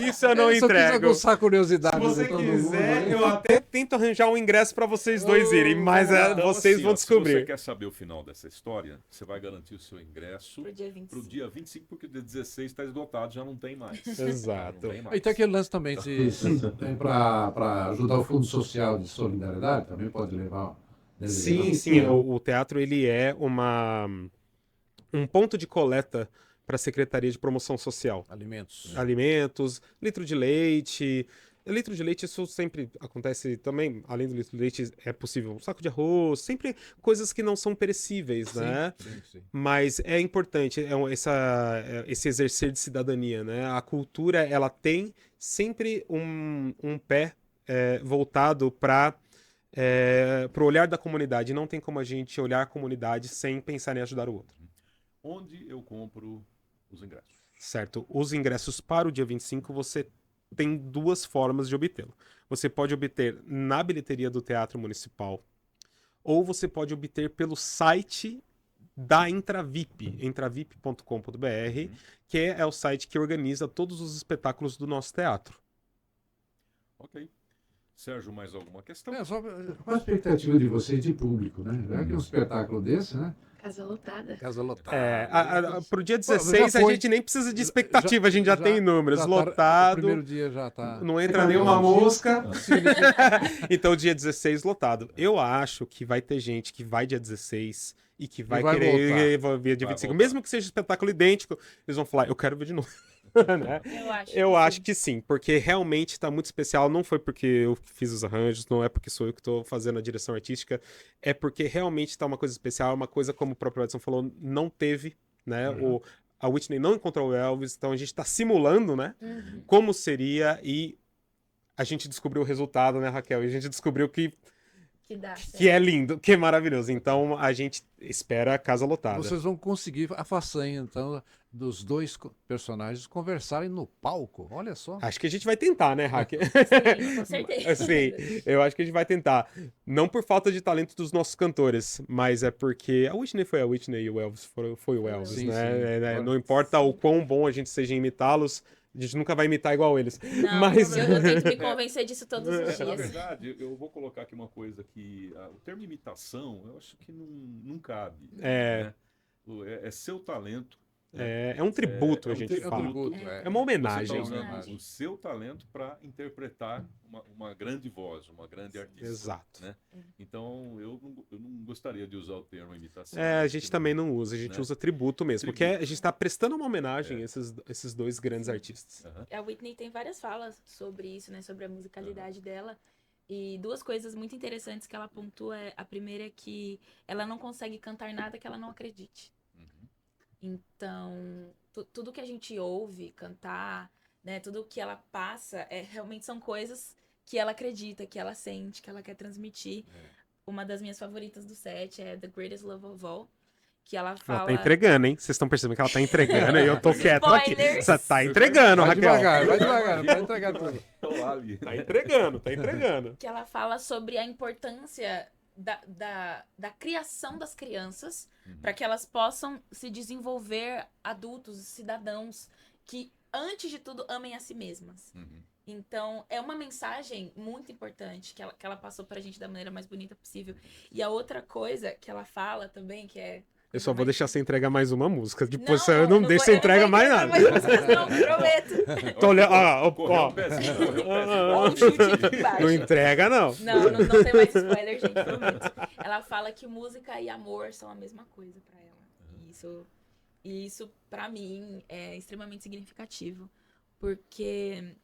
Isso eu não Só quis entrego. aguçar a Se curiosidade. você de todo mundo. quiser, eu até tento arranjar um ingresso pra vocês dois irem, mas Então, vocês assim, vão ó, se você descobrir. quer saber o final dessa história, você vai garantir o seu ingresso Pro dia 25. pro dia 25, porque o dia 16 está esgotado, já não tem mais. Exato. Não tem mais. E tem aquele lance também de. Para ajudar o Fundo Social de Solidariedade, também pode levar. Sim, sim. O teatro ele é um ponto de coleta para a Secretaria de Promoção Social. Alimentos. Alimentos, litro de leite. Litro de leite, isso sempre acontece também. Além do litro de leite, é possível um saco de arroz, sempre coisas que não são perecíveis, né? Sim. Mas é importante esse exercer de cidadania, né? A cultura, ela tem sempre um pé voltado para o olhar da comunidade. Não tem como a gente olhar a comunidade sem pensar em ajudar o outro. Onde eu compro os ingressos? Certo? Os ingressos para o dia 25, você tem duas formas de obtê-lo. Você pode obter na bilheteria do Teatro Municipal, ou você pode obter pelo site da Intravip, intravip.com.br, que é o site que organiza todos os espetáculos do nosso teatro. Ok. Sérgio, mais alguma questão? Qual a expectativa de vocês de público, né? Já que um espetáculo desse, né? Casa lotada. Casa lotada. Pro dia já 16 foi. a gente nem precisa de expectativa, a gente já tem números. já tá- Lotado, O primeiro dia já tá. não entra nenhuma mosca. Então, dia 16 lotado. Eu acho que vai ter gente que vai dia 16 e que vai vai querer ver dia Vai 25. voltar. Mesmo que seja espetáculo idêntico, eles vão falar, eu quero ver de novo. Né? Eu acho que sim, porque realmente tá muito especial. Não foi porque eu fiz os arranjos, não é porque sou eu que tô fazendo a direção artística, é porque realmente tá uma coisa especial, uma coisa, como o próprio Edson falou, não teve, né? A Whitney não encontrou o Elvis, então a gente tá simulando, né? Como seria, e a gente descobriu o resultado, né, Raquel? E a gente descobriu que dá que é lindo, que é maravilhoso. Então a gente espera a casa lotada. Vocês vão conseguir a façanha, então, dos dois personagens conversarem no palco. Olha só. Acho que a gente vai tentar, né, Raquel? Sim, com certeza. Sim, eu acho que a gente vai tentar. Não por falta de talento dos nossos cantores, mas é porque a Whitney foi a Whitney e o Elvis foi o Elvis, Sim, né? sim. Não importa o quão bom a gente seja em imitá-los, a gente nunca vai imitar igual eles. Não, Mas... eu tento me convencer disso todos os Na dias. verdade, eu vou colocar aqui uma coisa que o termo imitação, eu acho que não cabe. É. Né? É seu talento. É um tributo, É a um gente fala. tributo, É uma Você homenagem. está usando Homenagem. o seu talento para interpretar uma grande voz, uma grande artista. Exato. Né? Então, eu não gostaria de usar o termo imitação. A gente também não usa, a gente Né? usa tributo mesmo, porque Tributo. a gente está prestando uma homenagem a esses dois grandes artistas. Aham. A Whitney tem várias falas sobre isso, né? Sobre a musicalidade dela. E duas coisas muito interessantes que ela pontua. A primeira é que ela não consegue cantar nada que ela não acredite. Uhum. Então, tudo que a gente ouve cantar, né? Tudo que ela passa, realmente são coisas que ela acredita, que ela sente, que ela quer transmitir. Uma das minhas favoritas do set é The Greatest Love of All, que ela fala... Ela tá entregando, hein? Vocês estão percebendo que ela tá entregando e eu tô quieto aqui. Spoilers! Você tá entregando, Vai Raquel. devagar, vai devagar, não vai entregar tudo. Tô lá ali. Tá entregando, tá entregando. Que ela fala sobre a importância da criação das crianças para que elas possam se desenvolver adultos, cidadãos que, antes de tudo, amem a si mesmas. Uhum. Então, é uma mensagem muito importante que ela passou pra gente da maneira mais bonita possível. E a outra coisa que ela fala também, que é... Eu só vou deixar você entregar mais uma música. Depois Não, eu não vou- deixo você eu entrega vou mais entregar nada. músicas, não, prometo. Tô olhando. Correu Ó. um pezinho, correu um pezinho. Ó, o chute aqui embaixo. Não entrega, não. Não tem mais spoiler, gente, prometo. Ela fala que música e amor são a mesma coisa pra ela. E isso pra mim, é extremamente significativo. Porque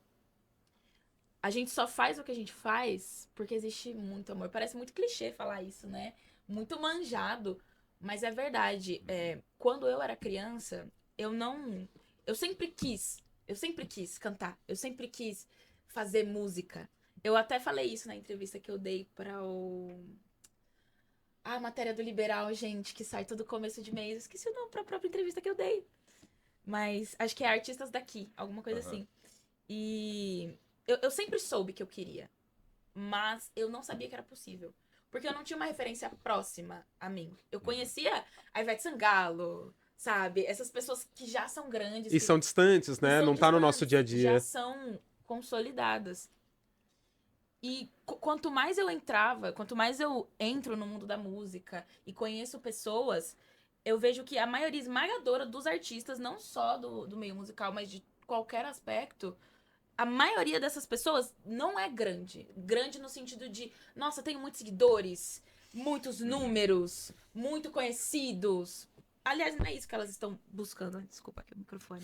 a gente só faz o que a gente faz porque existe muito amor. Parece muito clichê falar isso, né? Muito manjado. Mas é verdade. Quando eu era criança, eu sempre quis cantar. Eu sempre quis fazer música. Eu até falei isso na entrevista que eu dei para a matéria do Liberal, gente, que sai todo começo de mês. Eu esqueci o nome pra própria entrevista que eu dei. Mas acho que é artistas daqui, alguma coisa assim. E eu sempre soube que eu queria. Mas eu não sabia que era possível. Porque eu não tinha uma referência próxima a mim. Eu conhecia a Ivete Sangalo, sabe? Essas pessoas que já são grandes. E que são distantes, que né? são Não tá no nosso dia a distantes, já dia. são consolidadas. E quanto mais eu entrava, quanto mais eu entro no mundo da música e conheço pessoas, eu vejo que a maioria esmagadora dos artistas, não só do meio musical, mas de qualquer aspecto, a maioria dessas pessoas não é grande. Grande no sentido de, nossa, tenho muitos seguidores, muitos números, muito conhecidos. Aliás, não é isso que elas estão buscando. Desculpa aqui o microfone.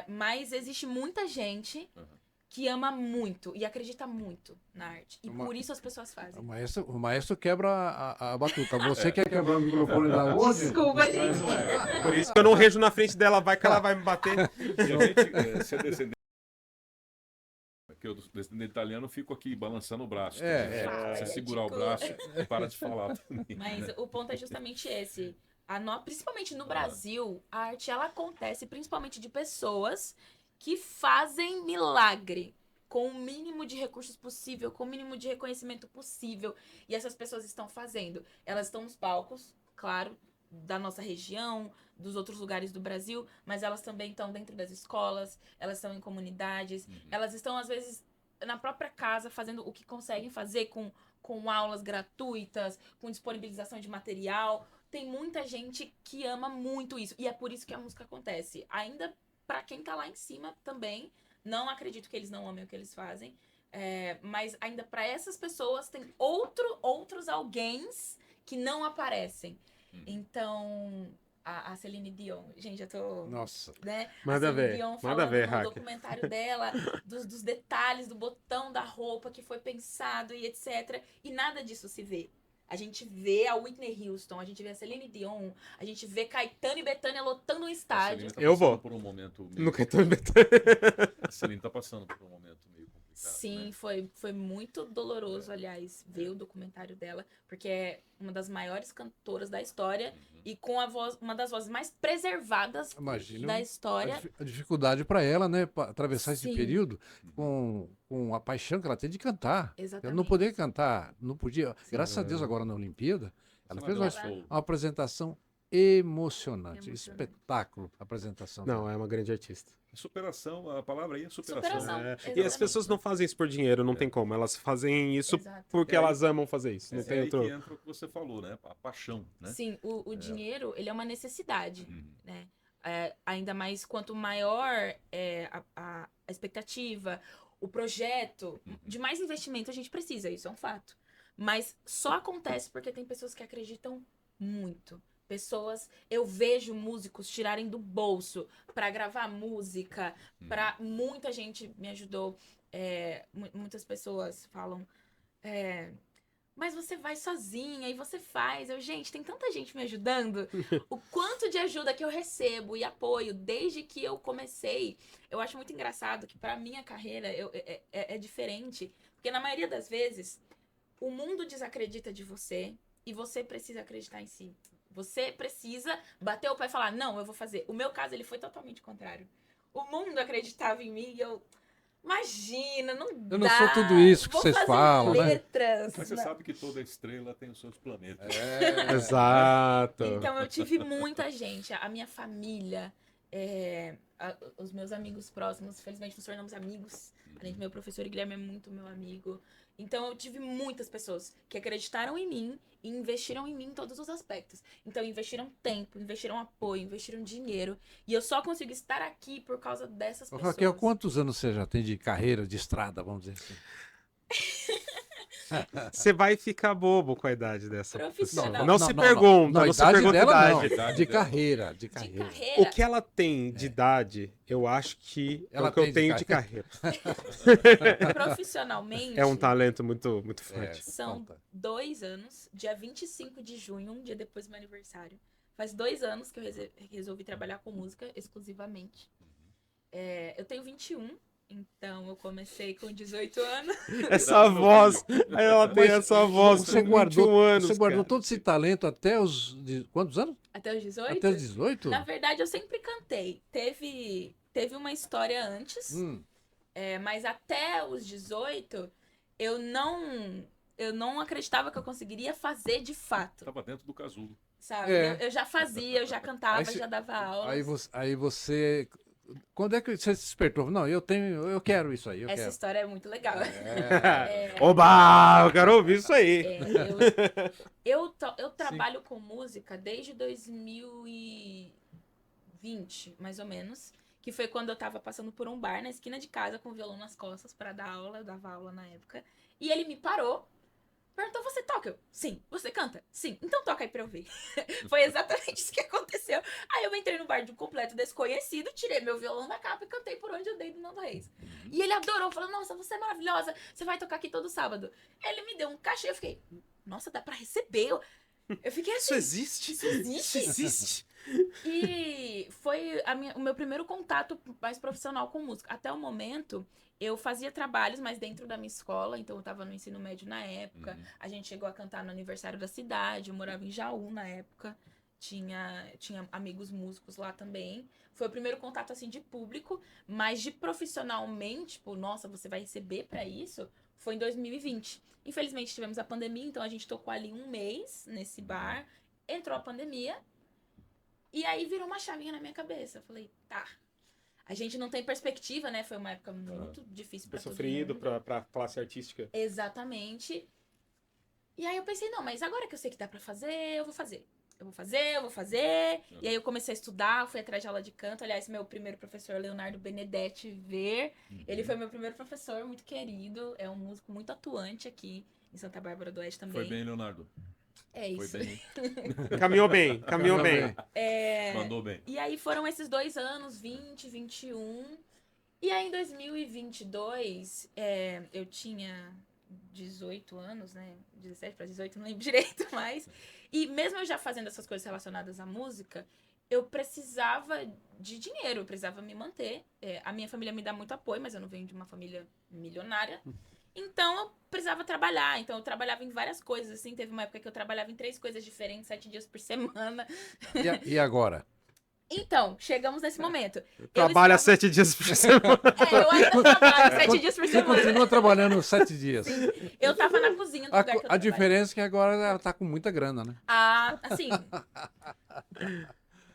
Mas existe muita gente que ama muito e acredita muito na arte. E por isso as pessoas fazem. O maestro quebra a batuta. Você quer quebrar Quebrar o microfone da onde? Desculpa, gente. Por isso que eu não rejo na frente dela, vai que ela vai me bater. E a gente, se é descendente. Que eu, descendente italiano, fico aqui balançando o braço. Fala, Se segurar o tipo- braço, para de falar também. Mas o ponto é justamente esse. Principalmente no Brasil, a arte ela acontece principalmente de pessoas que fazem milagre com o mínimo de recursos possível, com o mínimo de reconhecimento possível. E essas pessoas estão fazendo. Elas estão nos palcos, claro, da nossa região, dos outros lugares do Brasil, mas elas também estão dentro das escolas, elas estão em comunidades, elas estão, às vezes, na própria casa, fazendo o que conseguem fazer com aulas gratuitas, com disponibilização de material. Tem muita gente que ama muito isso. E é por isso que a música acontece. Ainda pra quem tá lá em cima também, não acredito que eles não amem o que eles fazem. Mas ainda pra essas pessoas tem outros alguéms que não aparecem. Então, a Celine Dion, gente, eu tô... Nossa. Né? Manda a Celine ver, Dion manda falando ver, no Hacker. documentário dela, dos detalhes, do botão da roupa que foi pensado e etc. E nada disso se vê. A gente vê a Whitney Houston, a gente vê a Celine Dion, a gente vê Caetano e Bethânia lotando um A estádio. Celina tá Eu passando vou. por um momento meio No Caetano Betânia. A Celina tá passando por um momento meio complicado. Sim, Né? foi muito doloroso, aliás, ver o documentário dela, porque é uma das maiores cantoras da história e com a voz, uma das vozes mais preservadas Imagino da história. a dificuldade para ela, né? Pra atravessar esse Sim. período com a paixão que ela tem de cantar. Ela Exatamente. não poder cantar, não podia. Graças a Deus, agora na Olimpíada, ela Você fez vai uma, dar um show. uma apresentação emocionante. Emocionante. Espetáculo a apresentação Não, dela. é uma grande artista. Superação, a palavra aí é superação. Superação. É, E as Exatamente. pessoas não fazem isso por dinheiro, não tem como. Elas fazem isso Exato. porque É aí- elas amam fazer isso. Não É tem aí que outro. entra o que você falou, né? A paixão, né? Sim, o dinheiro, ele é uma necessidade, Uhum. né? Ainda mais quanto maior é a expectativa, o projeto, de mais investimento a gente precisa, isso é um fato. Mas só acontece porque tem pessoas que acreditam muito. Eu vejo músicos tirarem do bolso pra gravar música, pra muita gente me ajudou. Muitas pessoas falam, mas você vai sozinha e você faz. Gente, tem tanta gente me ajudando. O quanto de ajuda que eu recebo e apoio desde que eu comecei. Eu acho muito engraçado que pra minha carreira é diferente. Porque na maioria das vezes, o mundo desacredita de você e você precisa acreditar em si. Você precisa bater o pé e falar, não, eu vou fazer. O meu caso, ele foi totalmente contrário. O mundo acreditava em mim e eu... Imagina, não dá. Eu não sou tudo isso que Vou vocês fazer falam, né? letras. Mas você Não. sabe que toda estrela tem os seus planetas. Exato. Então eu tive muita gente, a minha família, os meus amigos próximos, felizmente nos tornamos amigos. Além do meu professor Guilherme é muito meu amigo. Então eu tive muitas pessoas que acreditaram em mim e investiram em mim em todos os aspectos. Então investiram tempo, investiram apoio, investiram dinheiro. E eu só consigo estar aqui por causa dessas Ô, pessoas. Raquel, quantos anos você já tem de carreira, de estrada, vamos dizer assim? Você vai ficar bobo com a idade dessa Profissional. pessoa. Não se pergunta, não se idade pergunta dela, idade. não. Idade De dela. carreira, de De carreira. carreira. O que ela tem de idade, eu acho que é Ela o que eu tem de tenho de carreira. Profissionalmente. É um talento muito, muito forte. São Conta. 2 anos, dia 25 de junho, um dia depois do meu aniversário. Faz 2 anos que eu resolvi trabalhar com música exclusivamente. Eu tenho 21, Então, eu comecei com 18 anos. Essa voz, ela tem Mas essa voz Você com guardou, 21 anos, você guardou cara. todo esse talento até quantos anos? Até os 18? Até os 18? Na verdade, eu sempre cantei. Teve uma história antes, mas até os 18, eu não acreditava que eu conseguiria fazer de fato, Tava dentro do casulo. sabe? É. Eu já fazia, eu já cantava, Aí cê- já dava aula. Aí você. Quando é que você se despertou? Não, eu quero isso aí, eu Essa quero. história é muito legal. Oba, eu quero ouvir isso aí. Eu trabalho com música desde 2020, mais ou menos. Que foi quando eu tava passando por um bar na esquina de casa com o violão nas costas pra dar aula. Eu dava aula na época. E ele me parou. Perguntou, você toca? Eu, sim. Você canta? Sim. Então toca aí pra eu ver. Foi exatamente isso que aconteceu. Aí eu entrei no bar de um completo desconhecido, tirei meu violão da capa e cantei Por Onde Eu Dei do Nando Reis. E ele adorou, falou, nossa, você é maravilhosa, você vai tocar aqui todo sábado. Ele me deu um cachê, eu fiquei, nossa, dá pra receber? Eu fiquei assim, Isso existe? isso existe? Isso existe? E foi o meu primeiro contato mais profissional com música. Até o momento, eu fazia trabalhos, mas dentro da minha escola, então eu tava no ensino médio na época. A gente chegou a cantar no aniversário da cidade, eu morava em Jaú na época. Tinha amigos músicos lá também. Foi o primeiro contato, assim, de público, mas de profissionalmente, tipo, nossa, você vai receber pra isso? Foi em 2020. Infelizmente, tivemos a pandemia, então a gente tocou ali um mês nesse bar. Entrou a pandemia. E aí virou uma chavinha na minha cabeça. Eu falei, tá. A gente não tem perspectiva, né? Foi uma época muito difícil pra Foi todo sofrido mundo. pra classe artística. Exatamente. E aí eu pensei, não, mas agora que eu sei que dá pra fazer, eu vou fazer. Eu vou fazer. E aí eu comecei a estudar, fui atrás de aula de canto. Aliás, meu primeiro professor, Leonardo Benedetti Ver, ele foi meu primeiro professor, muito querido. É um músico muito atuante aqui em Santa Bárbara do Oeste também. Foi bem, Leonardo. É isso. Foi bem. Caminhou bem, caminhou bem. Mandou bem. E aí foram esses 2 anos, 20, 21. E aí em 2022, eu tinha 18 anos, né? 17 para 18, não lembro direito mais. E mesmo eu já fazendo essas coisas relacionadas à música, eu precisava de dinheiro, eu precisava me manter. A minha família me dá muito apoio, mas eu não venho de uma família milionária. Então eu precisava trabalhar. Então eu trabalhava em várias coisas, assim. Teve uma época que eu trabalhava em 3 coisas diferentes, 7 dias por semana. E agora? Então, chegamos nesse momento. Trabalha estava- 7 dias por semana. Eu ainda trabalho 7 dias por Você semana. continua trabalhando 7 dias. Eu tava na cozinha do lugar que eu A trabalho. diferença é que agora ela tá com muita grana, né? Assim,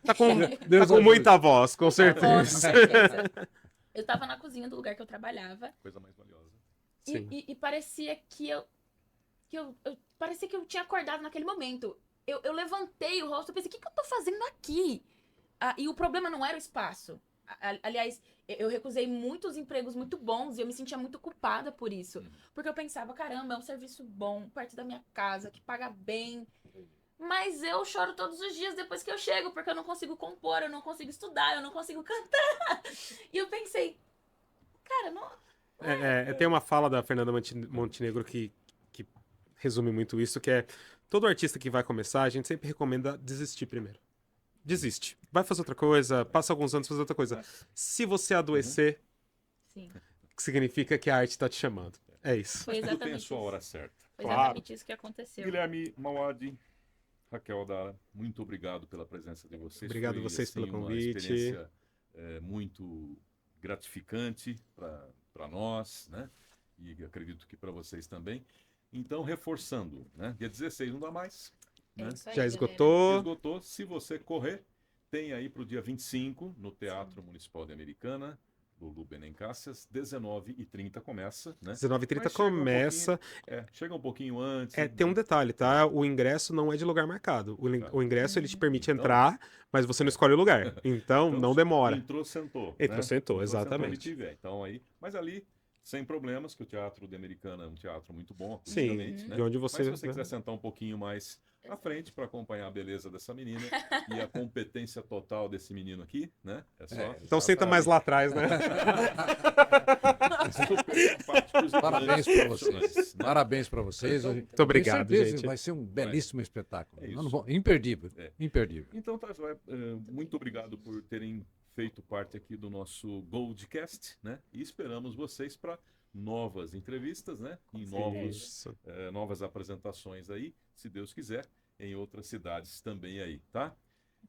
Tá com, Deus tá com ajude. muita voz, com com certeza. certeza. Eu tava na cozinha do lugar que eu trabalhava Coisa mais valiosa. Sim. e parecia que eu parecia que eu tinha acordado naquele momento. Eu levantei o rosto e pensei, o que eu tô fazendo aqui? E o problema não era o espaço. Aliás, eu recusei muitos empregos muito bons e eu me sentia muito culpada por isso. Porque eu pensava, caramba, é um serviço bom, perto da minha casa, que paga bem. Mas eu choro todos os dias depois que eu chego, porque eu não consigo compor, eu não consigo estudar, eu não consigo cantar. E eu pensei, cara, não... Tem uma fala da Fernanda Montenegro que resume muito isso, que é todo artista que vai começar, a gente sempre recomenda desistir primeiro. Desiste. Vai fazer outra coisa, passa alguns anos fazer outra coisa. Se você adoecer, Sim, significa que a arte tá te chamando. É isso. foi Tudo tem a exatamente sua isso. hora certa. Foi Claro. exatamente isso que aconteceu. Guilherme Mauad, Raquel Dara, muito obrigado pela presença de vocês. Obrigado Foi, vocês pelo assim, uma convite. experiência muito gratificante para nós, né? E acredito que para vocês também. Então, reforçando, né? Dia 16 não dá mais. É Né? isso aí, Já galera. esgotou. Esgotou. Se você correr, tem aí para o dia 25, no Teatro Municipal de Americana, Lulu Benencássias, 19h30 começa, né? 19h30 Mas chega um começa. chega um pouquinho antes. Tem um detalhe, tá? O ingresso não é de lugar marcado. O ingresso ele te permite Então- entrar, mas você não escolhe o lugar. Então, não demora. Entrou, sentou. Entrou, sentou, Entrou, exatamente. onde tiver. Então aí, mas ali, sem problemas, que o Teatro de Americana é um teatro muito bom, Sim, acusticamente, né? de onde Mas você... se você quiser sentar um pouquinho mais à frente para acompanhar a beleza dessa menina e a competência total desse menino aqui, né? É só. Então senta mais lá atrás, né? Super simpáticos e Parabéns para profissionais, vocês. né? Parabéns para vocês. Muito obrigado, Tenho certeza gente. que vai ser um belíssimo espetáculo. É Nós não isso. vamos- Imperdível. É. Imperdível. Então, tá, joia. Muito obrigado por terem feito parte aqui do nosso Goldcast, né? E esperamos vocês para novas entrevistas, né? Em Isso. novas apresentações aí, se Deus quiser, em outras cidades também aí, tá?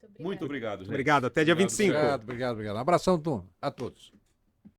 Muito obrigada. Muito obrigado, gente. Obrigado, até dia Obrigado, 25. Obrigado. Um abração a todos.